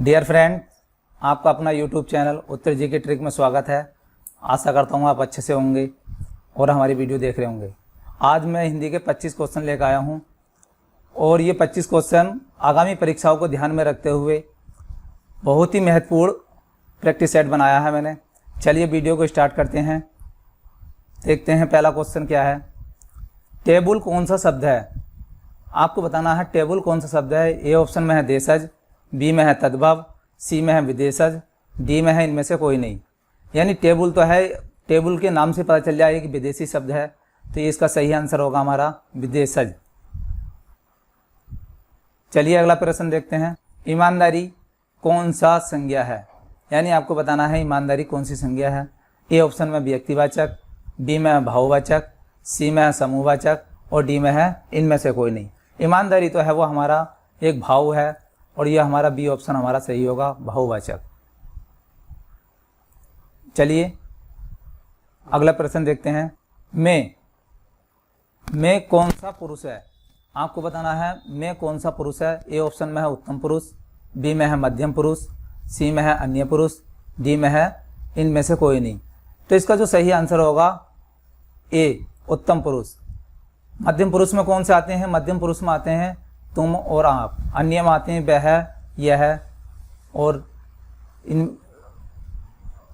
Dear friend, आपका अपना YouTube channel उत्तर जी के ट्रिक में स्वागत है। आशा करता हूँ आप अच्छे से होंगे और हमारी वीडियो देख रहे होंगे। आज मैं हिंदी के 25 क्वेश्चन लेकर आया हूँ और ये 25 क्वेश्चन आगामी परीक्षाओं को ध्यान में रखते हुए बहुत ही महत्वपूर्ण प्रैक्टिस सेट बनाया है मैंने। चलिए वीडियो को स्टार्ट करते हैं। देखते हैं पहला क्वेश्चन क्या है। टेबल कौन सा शब्द है? आपको बताना है टेबल कौन सा शब्द है। ए ऑप्शन में है देशज, बी में है तद्भव, सी में है विदेशज, डी में है इनमें से कोई नहीं। यानी टेबल तो है, टेबल के नाम से पता चल जाएगा कि विदेशी शब्द है, तो ये इसका सही आंसर होगा हमारा विदेशज। चलिए अगला प्रश्न देखते हैं। ईमानदारी कौन सा संज्ञा है? यानी आपको बताना है ईमानदारी कौन सी संज्ञा है। ए ऑप्शन में व्यक्तिवाचक, बी में है भाववाचक, सी में है समूहवाचक और डी में है इनमें से कोई नहीं। ईमानदारी तो है वो हमारा एक भाव है और यह हमारा बी ऑप्शन हमारा सही होगा, भाववाचक। चलिए अगला प्रश्न देखते हैं। मैं कौन सा पुरुष है? आपको बताना है मैं कौन सा पुरुष है। ए ऑप्शन में है उत्तम पुरुष, बी में है मध्यम पुरुष, सी में है अन्य पुरुष, डी में है इनमें से कोई नहीं। तो इसका जो सही आंसर होगा ए उत्तम पुरुष। मध्यम पुरुष में कौन से आते हैं? मध्यम पुरुष में आते हैं तुम और आप। अन्य में आते हैं वह है, यह है और इन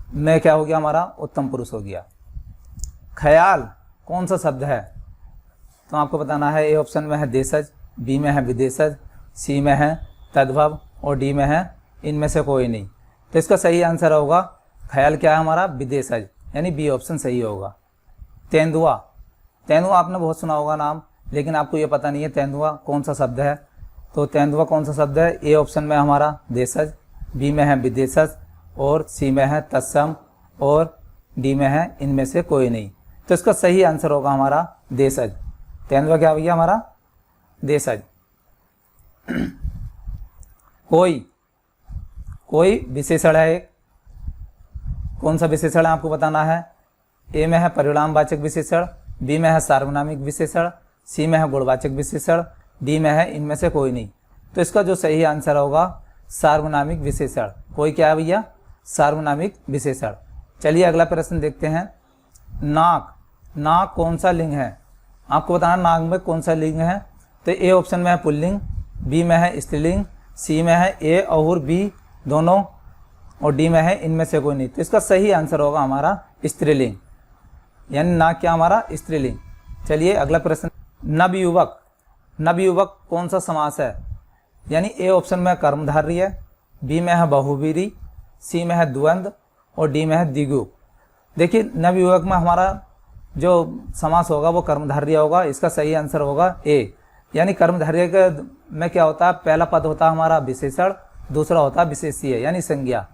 में क्या हो गया हमारा उत्तम पुरुष हो गया। ख्याल कौन सा शब्द है? तो आपको बताना है ए ऑप्शन में है देशज, बी में है विदेशज, सी में है तद्भव और डी में है इनमें से कोई नहीं। तो इसका सही आंसर होगा ख्याल क्या है हमारा विदेशज, यानी बी ऑप्शन सही होगा। तेंदुआ, तेंदुआ आपने बहुत सुना होगा नाम, लेकिन आपको ये पता नहीं है तेंदुआ कौन सा शब्द है। तो तेंदुआ कौन सा शब्द है? ए ऑप्शन में हमारा देशज, बी में है विदेशज और सी में है तत्सम और डी में है इनमें से कोई नहीं। तो इसका सही आंसर होगा हमारा देशज। तेंदुआ क्या हो गया हमारा देशज। कोई विशेषण है एक। कौन सा विशेषण है आपको बताना है। ए में है परिणामवाचक विशेषण, बी में है सार्वनामिक विशेषण, सी में है गुणवाचक विशेषण, डी में है इनमें से कोई नहीं। तो इसका जो सही आंसर होगा सार्वनामिक विशेषण। कोई क्या है भैया? सार्वनामिक विशेषण। चलिए अगला प्रश्न देखते हैं। नाक कौन सा लिंग है? आपको बताना नाक में कौन सा लिंग है। तो ए ऑप्शन में है पुल्लिंग, बी में है स्त्रीलिंग, सी में है ए और बी दोनों और डी में है इनमें से कोई नहीं। तो इसका सही आंसर होगा हमारा स्त्रीलिंग, यानी नाक क्या हमारा स्त्रीलिंग। चलिए अगला प्रश्न। नवयुवक कौन सा समास है? यानी ए ऑप्शन में कर्मधारय है, बी में है बहुव्रीहि, सी में है द्वंद्व और डी में है द्विगु। देखिए नवयुवक में हमारा जो समास होगा वो कर्मधारय होगा। इसका सही आंसर होगा ए, यानी कर्मधारय के में क्या होता है, पहला पद होता है हमारा विशेषण, दूसरा होता है विशेषीय यानी संज्ञा,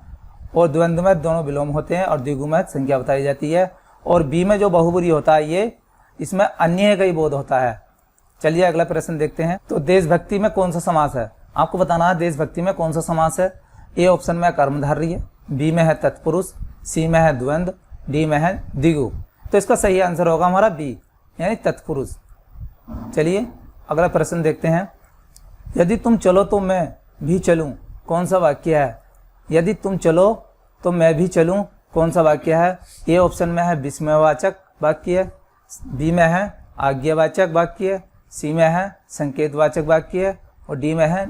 और द्वंद्व में दोनों विलोम होते हैं और द्विगु में संज्ञा बताई जाती है। और बी में जो बहुव्रीहि होता है ये इसमें अन्य का ही बोध होता है। चलिए अगला प्रश्न देखते हैं। तो देशभक्ति में कौन सा समास है? आपको बताना है देशभक्ति में कौन सा समास है। ए ऑप्शन में कर्मधारय, बी में है तत्पुरुष, सी में है द्वंद्व, डी में है द्विगु। तो इसका सही आंसर होगा हमारा बी, यानी तत्पुरुष। चलिए अगला प्रश्न देखते हैं। यदि तुम चलो तो मैं भी चलूं, कौन सा वाक्य है? यदि तुम चलो तो मैं भी चलूं, कौन सा वाक्य है? ए ऑप्शन में है विस्मयवाचक वाक्य, बी में है आज्ञावाचक वाक्य, सी में है संकेतवाचक वाक्य और डी में है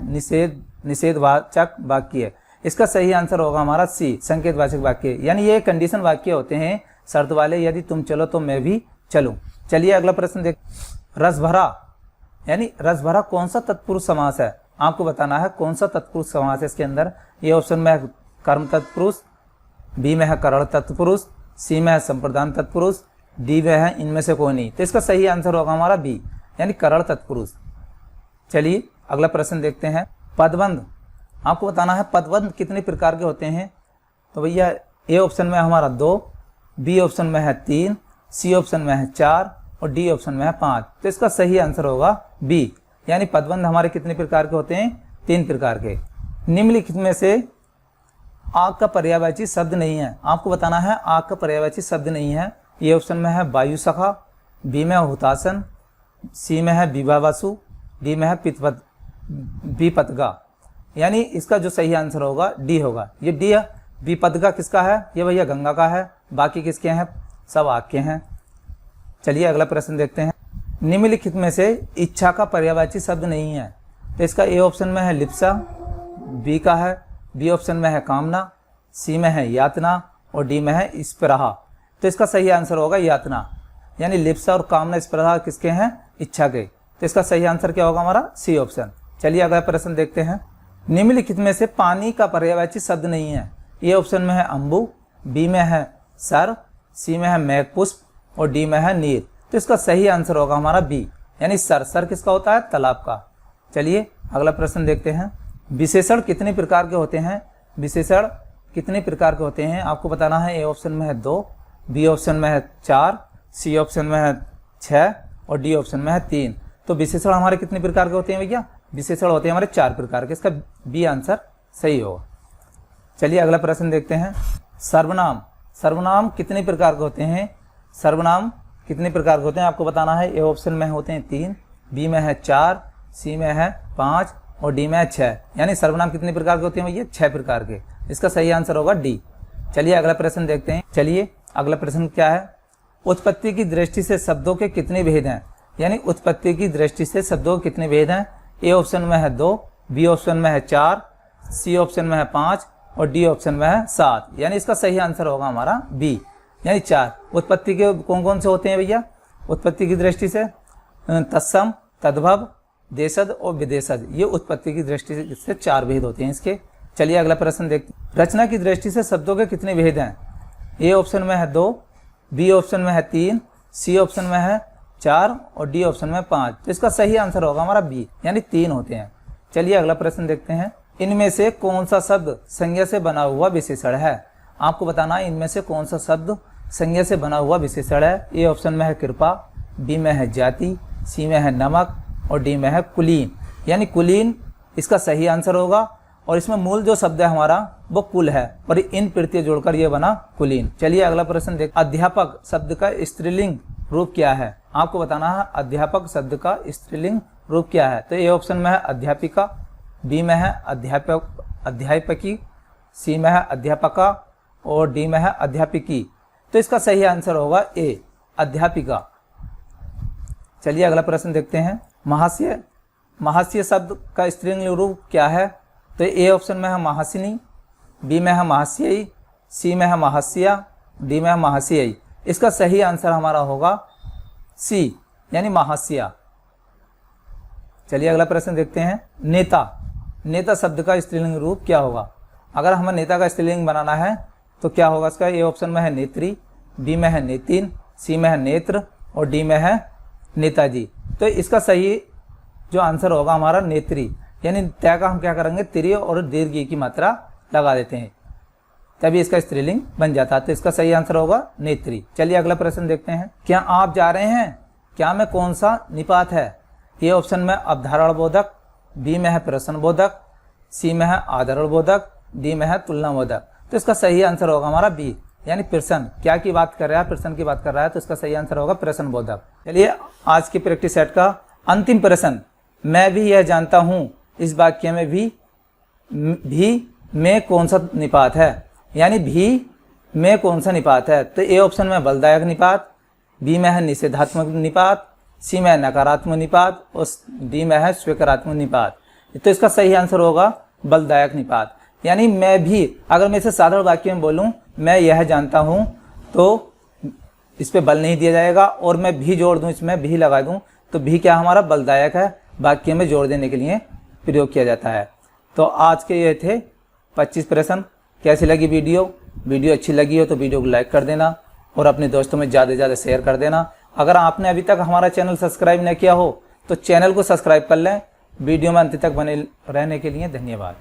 निषेधवाचक वाक्य। इसका सही आंसर होगा हमारा सी, संकेतवाचक वाक्य। यानी ये कंडीशन वाक्य होते हैं शर्त वाले, यदि तुम चलो तो मैं भी चलूं। चलिए अगला प्रश्न देख। रसभरा, यानी रसभरा कौन सा तत्पुरुष समास है? आपको बताना है कौन सा तत्पुरुष समास है इसके अंदर। ये ऑप्शन में है कर्म तत्पुरुष, बी में है करण तत्पुरुष, सी में है संप्रदान तत्पुरुष, डी में है इनमें से कोई नहीं। तो इसका सही आंसर होगा हमारा बी, यानी करण तत्पुरुष। चलिए अगला प्रश्न देखते हैं। पदबंध, आपको बताना है पदबंध कितने प्रकार के होते हैं। तो भैया ए ऑप्शन में हमारा 2, बी ऑप्शन में है 3, सी ऑप्शन में है 4 और डी ऑप्शन में है 5। तो इसका सही आंसर होगा बी, यानी पदबंध हमारे कितने प्रकार के होते हैं? 3 प्रकार के। निम्नलिखित में से आग का पर्यायवाची शब्द नहीं है। आपको बताना है आग का पर्यायवाची शब्द नहीं है। ये ऑप्शन में है वायु सखा, बी में है हुतासन, सी में है विवावासु, डी में है विपतगा। यानी इसका जो सही आंसर होगा डी होगा। ये डी है। बी पद का किसका है? ये भैया गंगा का है। बाकी किसके हैं? सब आग के हैं। चलिए अगला प्रश्न देखते हैं। निम्नलिखित में से इच्छा का पर्यायवाची शब्द नहीं है। तो इसका ए ऑप्शन में है लिप्सा, बी का है, बी ऑप्शन में है कामना, सी में है यातना और डी में है स्पृहा। तो इसका सही आंसर होगा यातना। यानी लिप्सा और कामना स्पृहा किसके हैं? इच्छा के। तो इसका सही आंसर क्या होगा हमारा? C option. चलिए अगला प्रश्न देखते हैं। निम्नलिखित में से पानी का पर्यायवाची शब्द नहीं है। ए ऑप्शन में है अम्बु, बी में है सर, सी में है मेघपुष्प और डी में है नीर। तो इसका सही आंसर होगा हमारा बी, यानी सर। सर किसका होता है? तालाब का। चलिए अगला प्रश्न देखते हैं। विशेषण कितने प्रकार के होते हैं? विशेषण कितने प्रकार के होते हैं आपको बताना है। ए ऑप्शन में है 2, बी ऑप्शन में है 4, सी ऑप्शन में है 6 और डी ऑप्शन में है 3। तो विशेषण हमारे कितने प्रकार के होते हैं भैया? विशेषण होते हैं हमारे 4 प्रकार के। इसका बी आंसर सही होगा। चलिए अगला प्रश्न देखते हैं। सर्वनाम, सर्वनाम कितने प्रकार के होते हैं? सर्वनाम कितने प्रकार के होते हैं आपको बताना है। ए ऑप्शन में होते हैं 3, बी में है 4, सी में है 5 और डी में है 6। यानी सर्वनाम कितने प्रकार के होते हैं भैया? 6 प्रकार के। इसका सही आंसर होगा डी। चलिए अगला प्रश्न देखते हैं। चलिए अगला प्रश्न क्या है? उत्पत्ति की दृष्टि से शब्दों के कितने भेद हैं? यानी उत्पत्ति की दृष्टि से शब्दों के कितने भेद हैं? ए ऑप्शन में है 2, बी ऑप्शन में है 4, सी ऑप्शन में है 5 और डी ऑप्शन में है 7। यानी इसका सही आंसर होगा हमारा बी, यानी 4। उत्पत्ति के कौन कौन से होते हैं भैया उत्पत्ति की दृष्टि से? तत्सम, तद्भव, देशज और विदेशज। ये उत्पत्ति की दृष्टि से 4 भेद होते हैं इसके। चलिए अगला प्रश्न देखते हैं। रचना की दृष्टि से शब्दों के कितने भेद हैं? ए ऑप्शन में है 2, बी ऑप्शन में है 3, सी ऑप्शन में है 4 और डी ऑप्शन में 5। तो इसका सही आंसर होगा हमारा बी, यानी 3 होते हैं। चलिए अगला प्रश्न देखते हैं। इनमें से कौन सा शब्द संज्ञा से बना हुआ विशेषण है? आपको बताना है इनमें से कौन सा शब्द संज्ञा से बना हुआ विशेषण है। ए ऑप्शन में है कृपा, बी में है जाति, सी में है नमक और डी में है कुलीन। यानी कुलीन इसका सही आंसर होगा। और इसमें मूल जो शब्द है हमारा वो कुल है और इन प्रत्यय जोड़कर ये बना कुलीन। चलिए अगला प्रश्न देख। अध्यापक शब्द का स्त्रीलिंग रूप क्या है? आपको बताना है अध्यापक शब्द का स्त्रीलिंग रूप क्या है। तो ए ऑप्शन में है अध्यापिका, बी में है अध्यापकी, सी में है अध्यापका और डी में है अध्यापिकी। तो इसका सही आंसर होगा ए, अध्यापिका। चलिए अगला प्रश्न देखते हैं। महास्य, महास्य शब्द का स्त्रीलिंग रूप क्या है? तो ए ऑप्शन में है महासिनी, बी में है महास्ययी, सी में है महास्या, डी में है महास्ययी। इसका सही आंसर हमारा होगा सी, यानी महास्या। चलिए अगला प्रश्न देखते हैं। नेता, नेता शब्द का स्त्रीलिंग रूप क्या होगा? अगर हमें नेता का स्त्रीलिंग बनाना है तो क्या होगा इसका? ए ऑप्शन में है नेत्री, बी में है नेतिन, सी में है नेत्र और डी में है नेताजी। तो इसका सही जो आंसर होगा हमारा नेत्री, यानी त्या का हम क्या करेंगे? तिर्य और दीर्घ की मात्रा लगा देते हैं, तभी इसका स्त्रीलिंग बन जाता है। तो इसका सही आंसर होगा नेत्री। चलिए अगला प्रश्न देखते हैं। क्या आप जा रहे हैं? क्या में कौन सा निपात है? ए ऑप्शन में अवधारण बोधक, बी में है प्रश्न बोधक, सी में है आदरण बोधक, डी में है तुलना बोधक। तो इसका सही आंसर होगा हमारा बी, यानी प्रश्न। क्या की बात कर रहा है? प्रश्न की बात कर रहा है। तो इसका सही आंसर होगा प्रश्न बोधक। चलिए आज की प्रैक्टिस सेट का अंतिम प्रश्न। मैं भी यह जानता हूँ, इस वाक्य में भी में कौन सा निपात है? यानी भी में कौन सा निपात है? तो ए ऑप्शन में बलदायक निपात, बी में है निषेधात्मक निपात, सी में है नकारात्मक निपात और डी में है स्वीकारात्मक निपात। तो इसका सही आंसर होगा बलदायक निपात। यानी मैं भी, अगर मैं इसे साधारण वाक्य में बोलूं मैं यह जानता हूं तो इस पे बल नहीं दिया जाएगा, और मैं भी जोड़ दूं, इसमें भी लगा दूं तो भी क्या हमारा बलदायक है, वाक्य में जोड़ देने के लिए प्रयोग किया जाता है। तो आज के ये थे 25 प्रश्न। कैसी लगी वीडियो? वीडियो अच्छी लगी हो तो वीडियो को लाइक कर देना और अपने दोस्तों में ज़्यादा से ज़्यादा शेयर कर देना। अगर आपने अभी तक हमारा चैनल सब्सक्राइब नहीं किया हो तो चैनल को सब्सक्राइब कर लें। वीडियो में अंत तक बने रहने के लिए धन्यवाद।